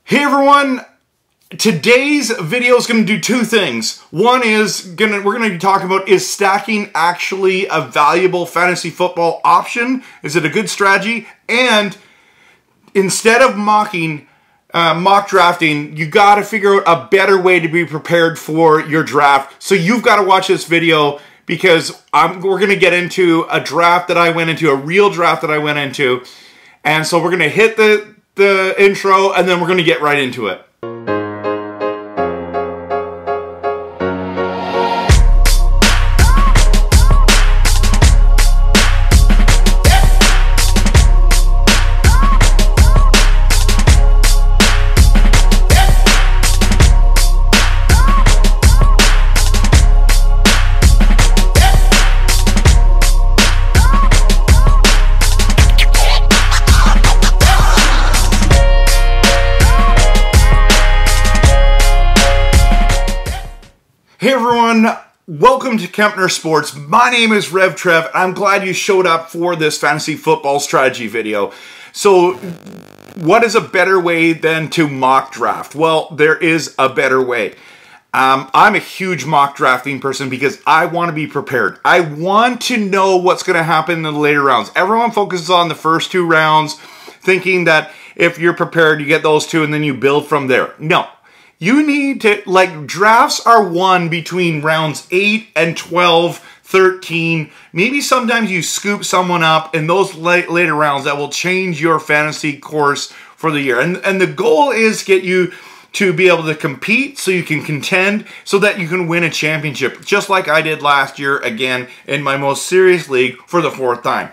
Hey everyone, today's video is going to do two things. One is we're going to be talking about, is stacking actually a valuable fantasy football option? Is it a good strategy? And instead of mock drafting, you got to figure out a better way to be prepared for your draft. So you've got to watch this video because we're going to get into a draft that I went into, a real draft that I went into. And so we're going to hit the intro, and then we're going to get right into it. Hey everyone, welcome to Kempner Sports. My name is Rev Trev. I'm glad you showed up for this fantasy football strategy video. So what is a better way than to mock draft? Well, there is a better way. I'm a huge mock drafting person because I want to be prepared. I want to know what's going to happen in the later rounds. Everyone focuses on the first two rounds, thinking that if you're prepared, you get those two and then you build from there. No. You need to, drafts are won between rounds 8 and 12, 13. Maybe sometimes you scoop someone up in those later rounds that will change your fantasy course for the year. And the goal is to get you to be able to compete so you can contend so that you can win a championship, just like I did last year, again, in my most serious league for the 4th time.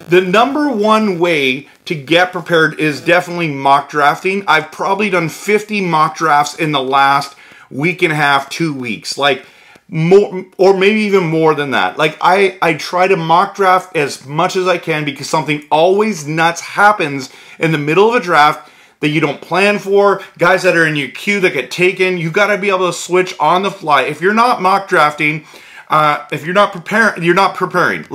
The number one way to get prepared is definitely mock drafting. I've probably done 50 mock drafts in the last week and a half, 2 weeks. More, or maybe even more than that. I try to mock draft as much as I can because something always nuts happens in the middle of a draft that you don't plan for, guys that are in your queue that get taken. You got to be able to switch on the fly. If you're not mock drafting, if you're not preparing, you're not preparing.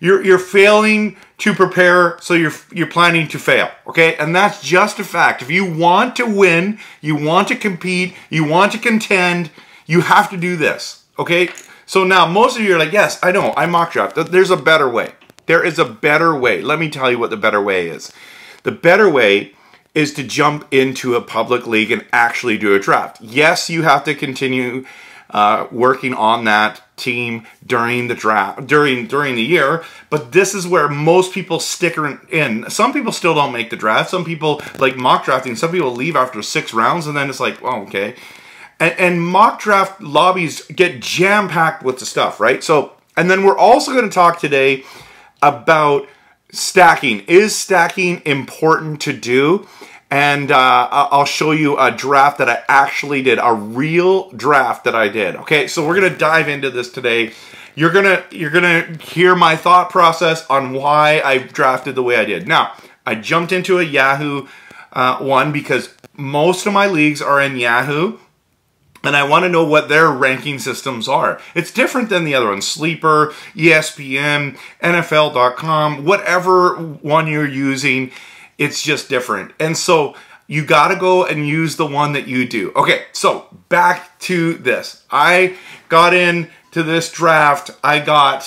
You're failing to prepare, so you're planning to fail, okay? And that's just a fact. If you want to win, you want to compete, you want to contend, you have to do this, okay? So now most of you are like, yes, I know, I mock draft. There's a better way. There is a better way. Let me tell you what the better way is. The better way is to jump into a public league and actually do a draft. Yes, you have to continue working on that team during the draft, during the year, but this is where most people stick in. Some people still don't make the draft. Some people, like mock drafting, some people leave after 6 rounds, and then it's like, oh, okay. And mock draft lobbies get jam-packed with the stuff, right? So, and then we're also going to talk today about stacking. Is stacking important to do? And I'll show you a draft that I actually did, a real draft that I did. Okay, so we're gonna dive into this today. You're gonna hear my thought process on why I drafted the way I did. Now, I jumped into a Yahoo one because most of my leagues are in Yahoo, and I want to know what their ranking systems are. It's different than the other ones. Sleeper, ESPN, NFL.com, whatever one you're using. It's just different. And so you got to go and use the one that you do. Okay, so back to this. I got into this draft. I got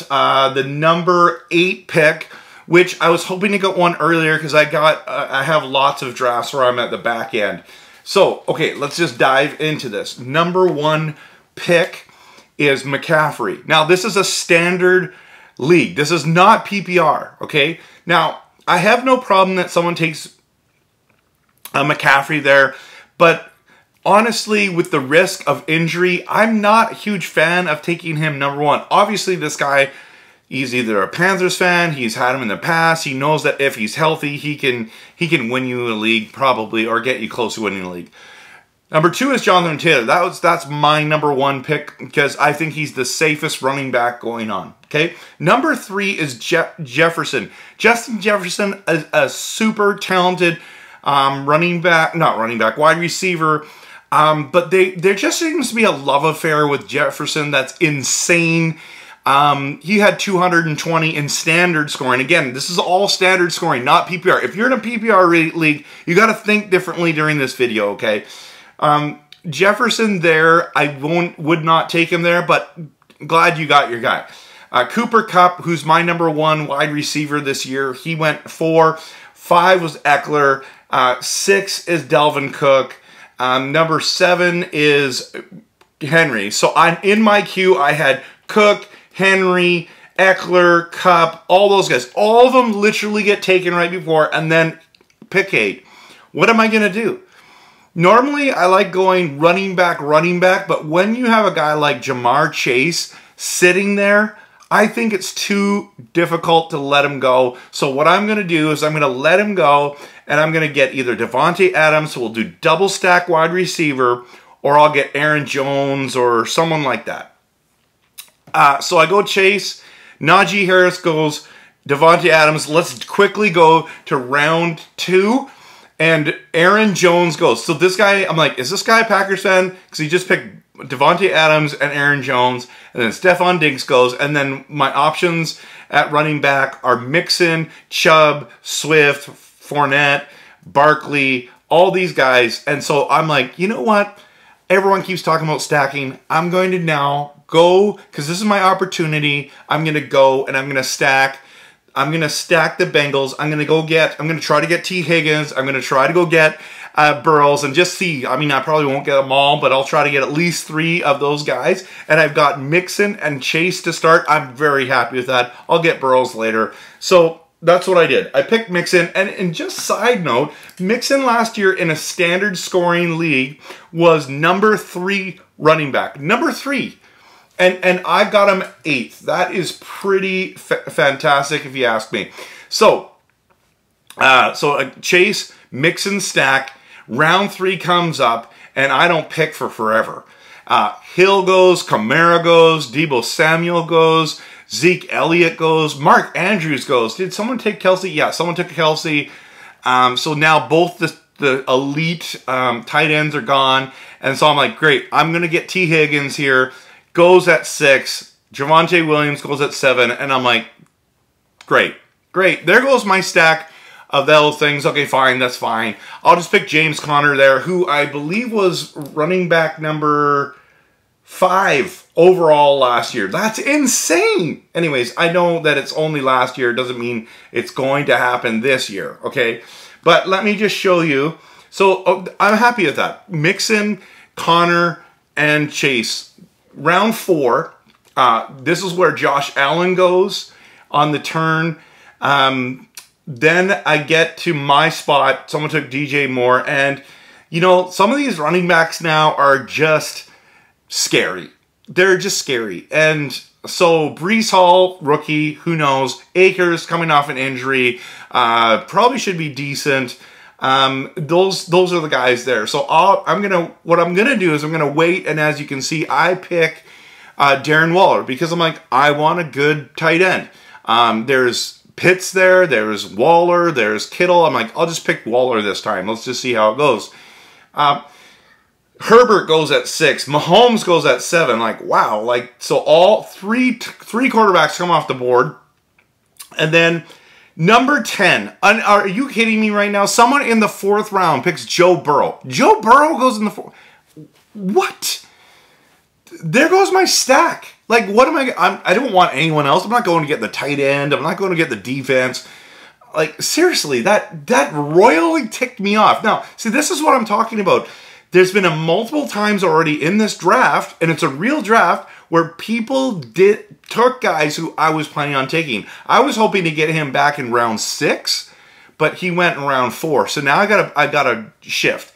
the number 8 pick, which I was hoping to get one earlier because I have lots of drafts where I'm at the back end. So, okay, let's just dive into this. Number 1 pick is McCaffrey. Now, this is a standard league. This is not PPR, okay? Now, I have no problem that someone takes a McCaffrey there, but honestly, with the risk of injury, I'm not a huge fan of taking him number 1. Obviously, this guy, he's either a Panthers fan, he's had him in the past, he knows that if he's healthy, he can win you a league probably, or get you close to winning a league. Number 2 is Jonathan Taylor. That's my number 1 pick because I think he's the safest running back going on. Okay. Number 3 is Jefferson. Justin Jefferson is a super talented wide receiver. But there just seems to be a love affair with Jefferson that's insane. He had 220 in standard scoring. Again, this is all standard scoring, not PPR. If you're in a PPR league, you got to think differently during this video, okay? Jefferson there, I would not take him there, but glad you got your guy. Cooper Kupp, who's my #1 wide receiver this year, he went 4. 5 was Eckler. 6 is Dalvin Cook. Number 7 is Henry. So in my queue, I had Cook, Henry, Eckler, Kupp, all those guys. All of them literally get taken right before, and then pick 8. What am I going to do? Normally, I like going running back, but when you have a guy like Jamar Chase sitting there, I think it's too difficult to let him go. So what I'm going to do is I'm going to let him go, and I'm going to get either Devontae Adams, so we'll do double stack wide receiver, or I'll get Aaron Jones or someone like that. So I go Chase, Najee Harris goes, Devontae Adams. Let's quickly go to round 2, and Aaron Jones goes. So this guy, I'm like, is this guy a Packers fan? Because he just picked Devontae Adams and Aaron Jones, and then Stephon Diggs goes, and then my options at running back are Mixon, Chubb, Swift, Fournette, Barkley, all these guys. And so I'm like, you know what? Everyone keeps talking about stacking. I'm going to now go, because this is my opportunity. I'm going to go and I'm going to stack. I'm going to stack the Bengals. I'm going to try to get T. Higgins. I'm going to try to go get Burrows and just see. I mean, I probably won't get them all, but I'll try to get at least 3 of those guys. And I've got Mixon and Chase to start. I'm very happy with that. I'll get Burrows later. So that's what I did. I picked Mixon. And just side note, Mixon last year in a standard scoring league was number 3 running back. Number 3. And I got him 8th. That is pretty fantastic if you ask me. So, Chase, Mixon stack. Round 3 comes up, and I don't pick for forever. Hill goes, Kamara goes, Deebo Samuel goes, Zeke Elliott goes, Mark Andrews goes. Did someone take Kelsey? Yeah, someone took Kelsey. So now both the elite tight ends are gone. And so I'm like, great, I'm going to get T. Higgins here. Goes at 6. Javonte Williams goes at 7. And I'm like, great. There goes my stack of those things. Okay, fine, that's fine. I'll just pick James Conner there, who I believe was running back number 5 overall last year. That's insane. Anyways, I know that it's only last year. It doesn't mean it's going to happen this year, okay? But let me just show you. So I'm happy with that. Mixon, Conner, and Chase. Round 4, this is where Josh Allen goes on the turn. Then I get to my spot. Someone took DJ Moore. And, you know, some of these running backs now are just scary. They're just scary. And so Breece Hall, rookie, who knows. Akers coming off an injury. Probably should be decent. Those are the guys there. So what I'm gonna do is I'm gonna wait, and as you can see, I pick Darren Waller because I'm like, I want a good tight end. There's Pitts there, there's Waller, there's Kittle. I'm like, I'll just pick Waller this time. Let's just see how it goes. Herbert goes at 6. Mahomes goes at 7. Like, wow. Like, so all three quarterbacks come off the board. And then number 10. Are you kidding me right now? Someone in the 4th round picks Joe Burrow. Joe Burrow goes in the 4th. What? There goes my stack. Like, what am I don't want anyone else. I'm not going to get the tight end. I'm not going to get the defense. Like, seriously, that royally ticked me off. Now, see, this is what I'm talking about. There's been a multiple times already in this draft, and it's a real draft, where people took guys who I was planning on taking. I was hoping to get him back in round 6, but he went in round 4. So now I gotta shift.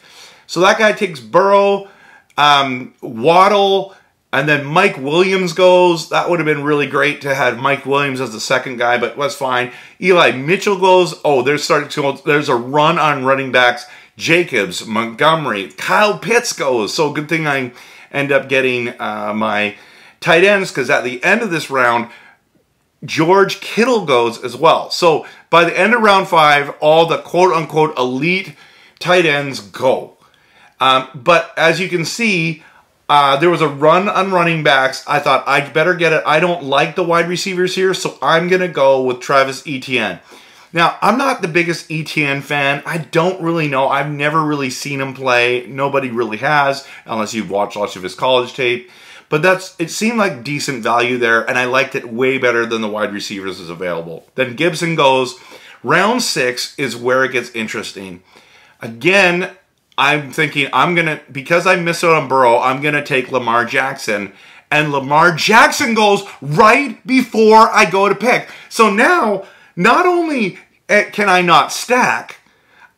So that guy takes Burrow, Waddle, and then Mike Williams goes. That would have been really great to have Mike Williams as the second guy, but was fine. Eli Mitchell goes. Oh, there's a run on running backs. Jacobs, Montgomery, Kyle Pitts goes. So good thing I end up getting my tight ends, because at the end of this round, George Kittle goes as well. So by the end of round 5, all the quote-unquote elite tight ends go. But as you can see, There was a run on running backs. I thought I'd better get it. I don't like the wide receivers here, so I'm going to go with Travis Etienne. Now, I'm not the biggest Etienne fan. I don't really know. I've never really seen him play. Nobody really has, unless you've watched lots of his college tape. But it seemed like decent value there, and I liked it way better than the wide receivers is available. Then Gibson goes. Round 6 is where it gets interesting. Again, I'm thinking because I missed out on Burrow, I'm going to take Lamar Jackson. And Lamar Jackson goes right before I go to pick. So now, not only can I not stack,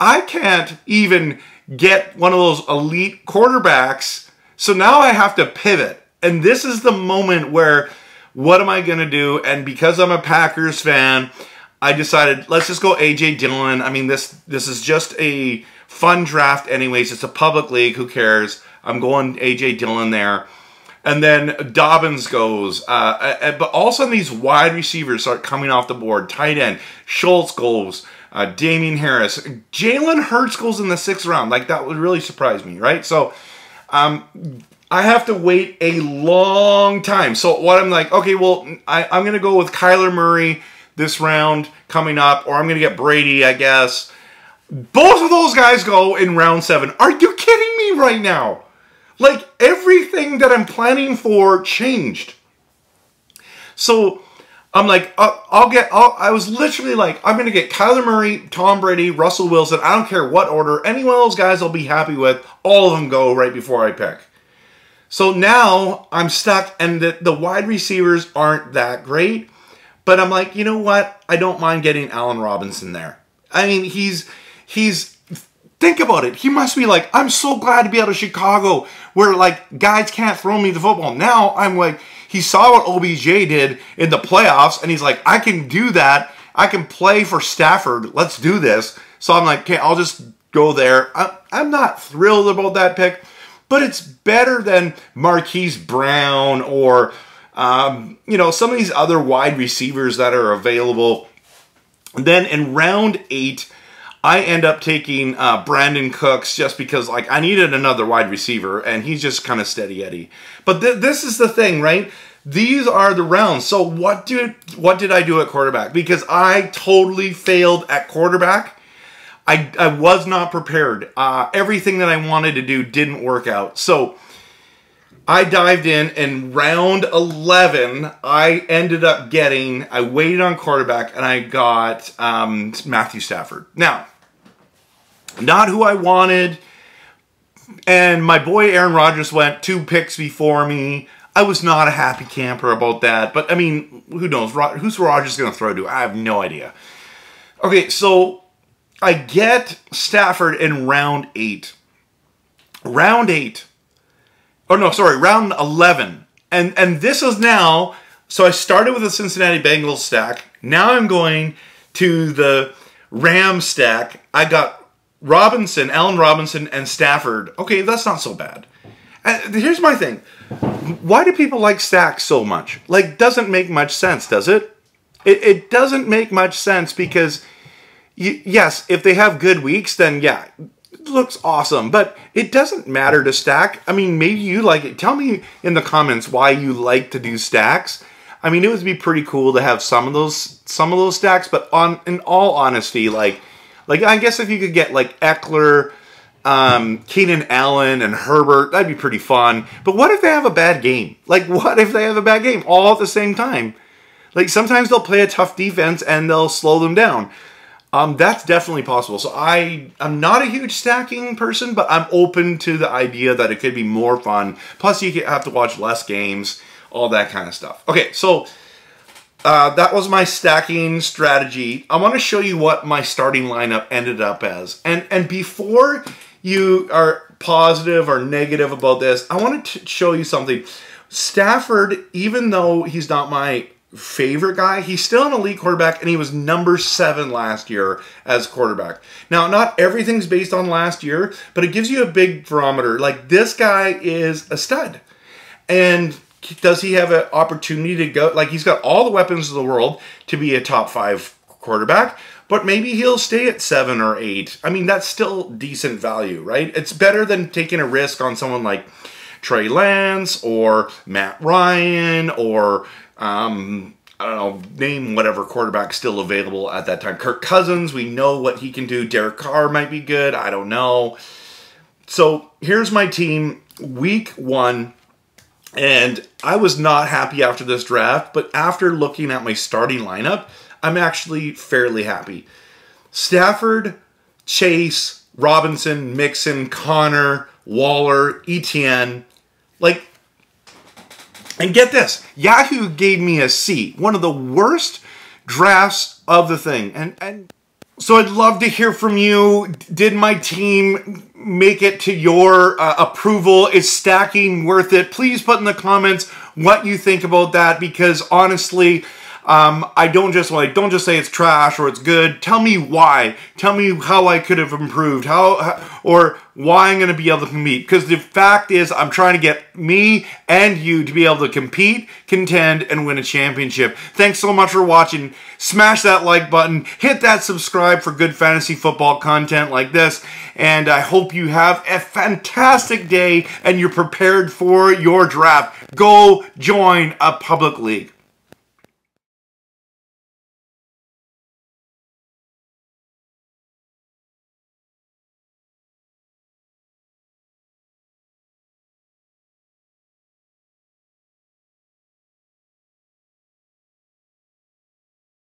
I can't even get one of those elite quarterbacks. So now I have to pivot. And this is the moment where, what am I going to do? And because I'm a Packers fan, I decided, let's just go A.J. Dillon. I mean, this is just a fun draft anyways. It's a public league. Who cares? I'm going A.J. Dillon there. And then Dobbins goes. But all of a sudden, these wide receivers start coming off the board. Tight end. Schultz goes. Damian Harris. Jalen Hurts goes in the 6th round. Like, that would really surprise me, right? So, I have to wait a long time. So, what I'm like, okay, well, I'm going to go with Kyler Murray this round coming up. Or I'm going to get Brady, I guess. Both of those guys go in round 7. Are you kidding me right now? Like, everything that I'm planning for changed. So, I'm like, I was literally like, I'm going to get Kyler Murray, Tom Brady, Russell Wilson. I don't care what order. Any one of those guys I'll be happy with. All of them go right before I pick. So now I'm stuck, and the wide receivers aren't that great. But I'm like, you know what? I don't mind getting Allen Robinson there. I mean, he's think about it. He must be like, I'm so glad to be out of Chicago where, like, guys can't throw me the football. Now I'm like, he saw what OBJ did in the playoffs, and he's like, I can do that. I can play for Stafford. Let's do this. So I'm like, okay, I'll just go there. I'm not thrilled about that pick, but it's better than Marquise Brown or, you know, some of these other wide receivers that are available. And then in round 8, I end up taking Brandon Cooks just because, like, I needed another wide receiver, and he's just kind of steady Eddie. But this is the thing, right? These are the rounds. So what did I do at quarterback? Because I totally failed at quarterback. I was not prepared. Everything that I wanted to do didn't work out. So I dived in round 11, I ended up I waited on quarterback, and I got Matthew Stafford. Now, not who I wanted, and my boy Aaron Rodgers went 2 picks before me. I was not a happy camper about that, but I mean, who knows? Who's Rodgers going to throw to? I have no idea. Okay, so I get Stafford in round 8. Round 8. Oh, no, sorry, round 11. And this is now, so I started with the Cincinnati Bengals stack. Now I'm going to the Rams stack. I got Allen Robinson, and Stafford. Okay, that's not so bad. And here's my thing. Why do people like stacks so much? Like, doesn't make much sense, does it? It doesn't make much sense because, yes, if they have good weeks, then yeah, it looks awesome. But it doesn't matter to stack. I mean, maybe you like it. Tell me in the comments why you like to do stacks. I mean, it would be pretty cool to have some of those stacks. But in all honesty, like I guess if you could get like Eckler, Keenan Allen, and Herbert, that'd be pretty fun. But what if they have a bad game? Like, what if they have a bad game all at the same time? Like, sometimes they'll play a tough defense and they'll slow them down. That's definitely possible. So I'm not a huge stacking person, but I'm open to the idea that it could be more fun. Plus, you have to watch less games, all that kind of stuff. Okay, so that was my stacking strategy. I want to show you what my starting lineup ended up as. And before you are positive or negative about this, I want to show you something. Stafford, even though he's not my favorite guy, he's still an elite quarterback, and he was number 7 last year as quarterback. Now, not everything's based on last year, but it gives you a big barometer. Like, this guy is a stud. And does he have an opportunity to go? Like, he's got all the weapons of the world to be a top 5 quarterback, but maybe he'll stay at 7 or 8. I mean, that's still decent value, right? It's better than taking a risk on someone like Trey Lance or Matt Ryan or I don't know, name whatever quarterback still available at that time. Kirk Cousins, we know what he can do. Derek Carr might be good. I don't know. So here's my team, week 1. And I was not happy after this draft, but after looking at my starting lineup, I'm actually fairly happy. Stafford, Chase, Robinson, Mixon, Connor, Waller, Etienne. Like, and get this, Yahoo gave me a C, one of the worst drafts of the thing. And so I'd love to hear from you. Did my team make it to your approval? Is stacking worth it? Please put in the comments what you think about that, because honestly, I don't just say it's trash or it's good. Tell me why. Tell me how I could have improved, or why I'm going to be able to compete. Because the fact is, I'm trying to get me and you to be able to compete, contend, and win a championship. Thanks so much for watching. Smash that like button. Hit that subscribe for good fantasy football content like this. And I hope you have a fantastic day and you're prepared for your draft. Go join a public league.